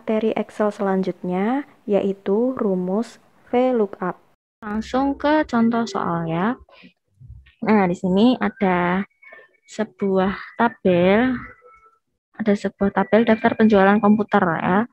materi Excel selanjutnya, yaitu rumus VLOOKUP. Langsung ke contoh soal ya. Nah, di sini ada sebuah tabel, daftar penjualan komputer ya.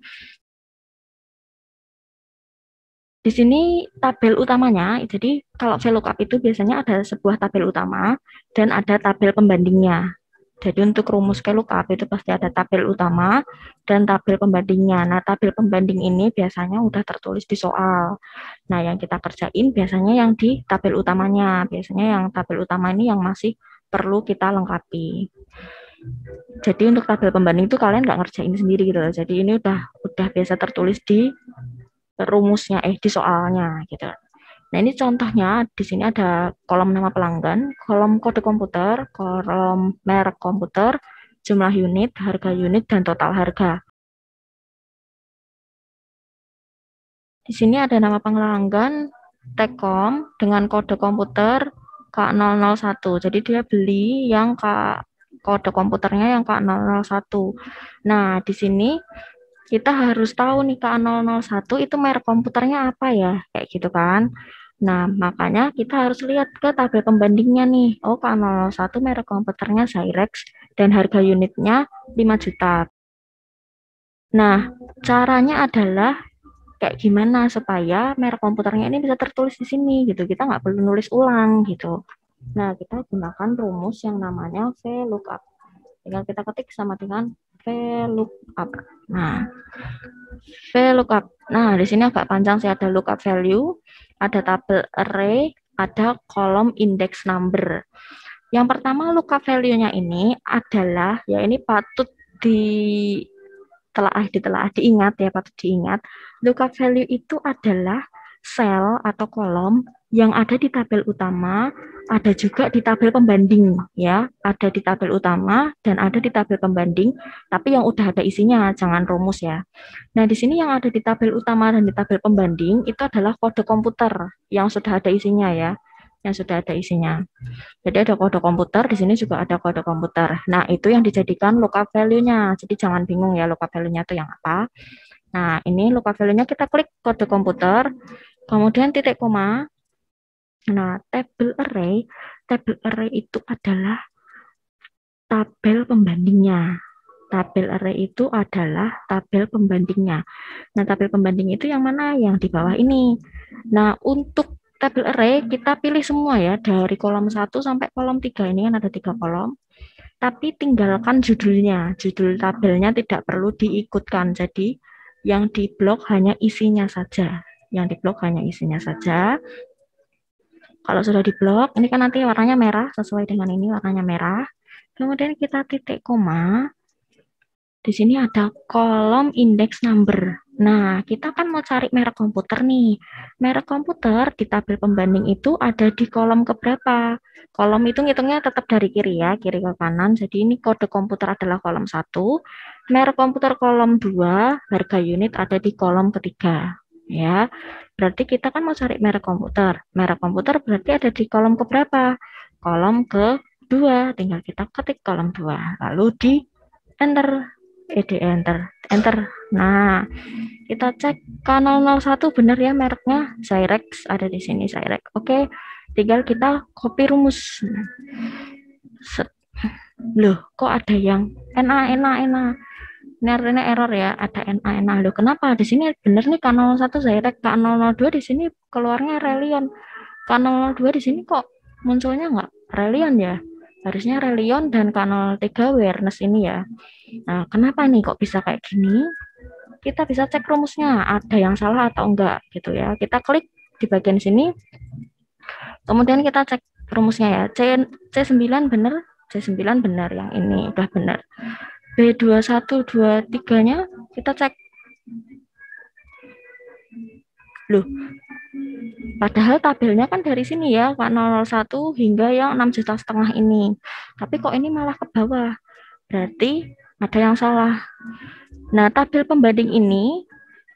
Di sini tabel utamanya, jadi kalau VLOOKUP itu biasanya ada sebuah tabel utama dan ada tabel pembandingnya. Jadi untuk rumus VLOOKUP itu pasti ada tabel utama dan tabel pembandingnya. Nah, tabel pembanding ini biasanya udah tertulis di soal. Nah, yang kita kerjain biasanya yang di tabel utamanya. Biasanya yang tabel utama ini yang masih perlu kita lengkapi. Jadi untuk tabel pembanding itu kalian nggak ngerjain sendiri gitu loh. Jadi ini udah biasa tertulis di rumusnya, di soalnya gitu. Nah, ini contohnya di sini ada kolom nama pelanggan, kolom kode komputer, kolom merek komputer, jumlah unit, harga unit, dan total harga. Di sini ada nama pelanggan Tekom dengan kode komputer K001. Jadi dia beli yang kode komputernya yang K001. Nah, di sini kita harus tahu nih K001 itu merek komputernya apa ya, kayak gitu kan. Nah, makanya kita harus lihat ke tabel pembandingnya nih. Oh, K001 merek komputernya Zyrex dan harga unitnya 5 juta. Nah, caranya adalah kayak gimana supaya merek komputernya ini bisa tertulis di sini gitu. Kita nggak perlu nulis ulang gitu. Nah, kita gunakan rumus yang namanya VLOOKUP. Tinggal kita ketik sama dengan VLOOKUP. Nah, VLOOKUP. Nah, di sini agak panjang sih, ada lookup value, ada tabel array, ada kolom index number. Yang pertama lookup value-nya ini adalah, ya ini patut diingat ya, patut diingat. Lookup value itu adalah sel atau kolom yang ada di tabel utama, ada juga di tabel pembanding ya, ada di tabel utama dan ada di tabel pembanding, tapi yang udah ada isinya, jangan rumus ya. Nah, di sini yang ada di tabel utama dan di tabel pembanding itu adalah kode komputer yang sudah ada isinya ya, yang sudah ada isinya. Jadi ada kode komputer, di sini juga ada kode komputer. Nah, itu yang dijadikan lookup value-nya. Jadi jangan bingung ya lookup value-nya itu yang apa. Nah, ini lookup value-nya kita klik kode komputer, kemudian titik koma. Nah, tabel array itu adalah tabel pembandingnya. Tabel array itu adalah tabel pembandingnya. Nah, tabel pembanding itu yang mana? Yang di bawah ini. Nah, untuk tabel array kita pilih semua ya, dari kolom 1 sampai kolom 3. Ini kan ada 3 kolom. Tapi tinggalkan judulnya. Judul tabelnya tidak perlu diikutkan. Jadi, yang di blok hanya isinya saja. Yang di blok hanya isinya saja. Kalau sudah di blok, ini kan nanti warnanya merah, sesuai dengan ini warnanya merah. Kemudian kita titik koma. Di sini ada kolom index number. Nah, kita kan mau cari merek komputer nih. Merek komputer di tabel pembanding itu ada di kolom keberapa? Kolom itu ngitungnya tetap dari kiri ya, kiri ke kanan. Jadi ini kode komputer adalah kolom 1. Merek komputer kolom 2, harga unit ada di kolom ketiga. Ya, berarti kita kan mau cari merek komputer. Merek komputer berarti ada di kolom keberapa? Kolom ke-2. Tinggal kita ketik kolom 2. Lalu di enter. Enter. Nah, kita cek K001 benar ya mereknya Zyrex, ada di sini Zyrex. Oke, tinggal kita copy rumus. Loh, kok ada yang NA. Ini error ya, ada NA. Loh, kenapa? Di sini benar nih K01 Zyrex, K002 di sini keluarnya Relion. K02 di sini kok munculnya nggak Relion ya? Harusnya Relion dan K03 Awareness ini ya. Nah, kenapa nih kok bisa kayak gini? Kita bisa cek rumusnya, ada yang salah atau enggak gitu ya. Kita klik di bagian sini, kemudian kita cek rumusnya ya. C9 benar, C9 benar, yang ini udah benar. B2123-nya kita cek. Loh, padahal tabelnya kan dari sini ya, K001 hingga yang 6,5 juta ini. Tapi kok ini malah ke bawah? Berarti ada yang salah. Nah, tabel pembanding ini,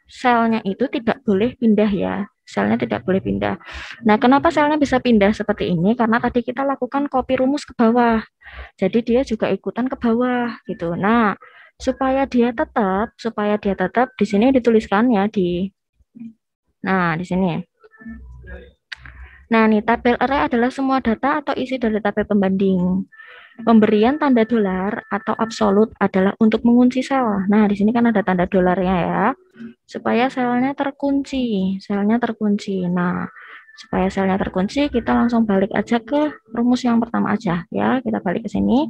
selnya itu tidak boleh pindah ya. Selnya tidak boleh pindah. Nah, kenapa selnya bisa pindah seperti ini? Karena tadi kita lakukan copy rumus ke bawah. Jadi dia juga ikutan ke bawah gitu. Nah, Supaya dia tetap di sini dituliskan ya di sini. Nah, nih tabel array adalah semua data atau isi dari tabel pembanding. Pemberian tanda dolar atau absolut adalah untuk mengunci sel. Nah, di sini kan ada tanda dolarnya ya, supaya selnya terkunci. Nah, supaya selnya terkunci, kita langsung balik aja ke rumus yang pertama aja ya. Kita balik ke sini.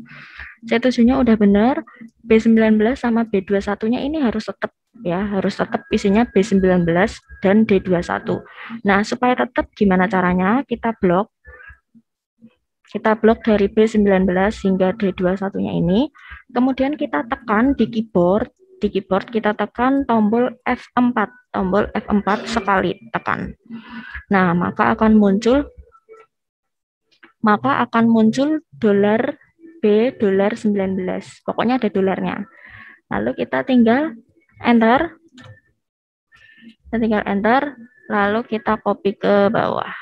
C7-nya udah benar, B19 sama B21-nya ini harus tetap ya, harus tetap isinya B19 dan D21. Nah, supaya tetap gimana caranya? Kita blok dari B19 hingga D21-nya ini, kemudian kita tekan di keyboard kita tekan tombol F4 sekali tekan. Nah, maka akan muncul dolar B dolar 19. Pokoknya ada dolarnya. Lalu kita tinggal enter. Lalu kita copy ke bawah.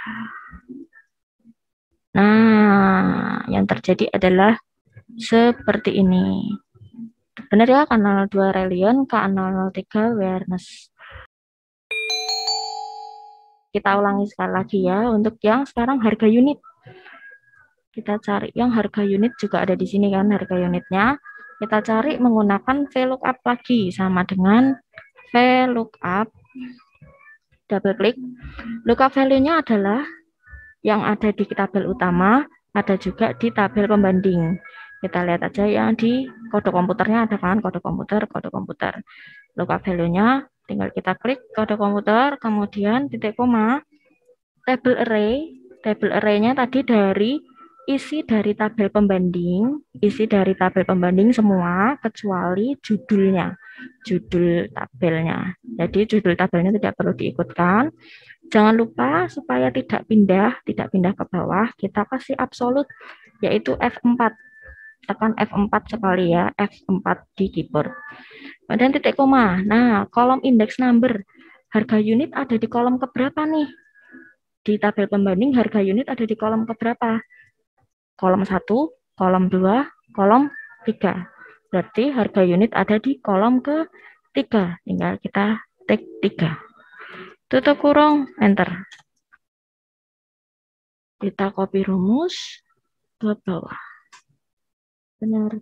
Nah, yang terjadi adalah seperti ini. Benar ya, K02 Relion, K003 Awareness. Kita ulangi sekali lagi ya, untuk yang sekarang harga unit. Kita cari yang harga unit juga ada di sini kan, harga unitnya. Kita cari menggunakan VLOOKUP lagi, sama dengan VLOOKUP. Double klik. Lookup value-nya adalah yang ada di tabel utama, ada juga di tabel pembanding. Kita lihat aja yang di kode komputernya ada kan, kode komputer. Lookup value-nya tinggal kita klik kode komputer, kemudian titik koma, table array-nya tadi dari isi dari tabel pembanding semua kecuali judul tabelnya. Jadi judul tabelnya tidak perlu diikutkan. Jangan lupa supaya tidak pindah ke bawah, kita kasih absolut yaitu F4. Tekan F4 sekali ya, F4 di keyboard. Kemudian titik koma. Nah, kolom index number. Harga unit ada di kolom keberapa nih? Di tabel pembanding harga unit ada di kolom keberapa? Kolom 1, kolom 2, kolom 3. Berarti harga unit ada di kolom ke-3. Tinggal kita tik 3. Tutup kurung, enter. Kita copy rumus ke bawah. Benar.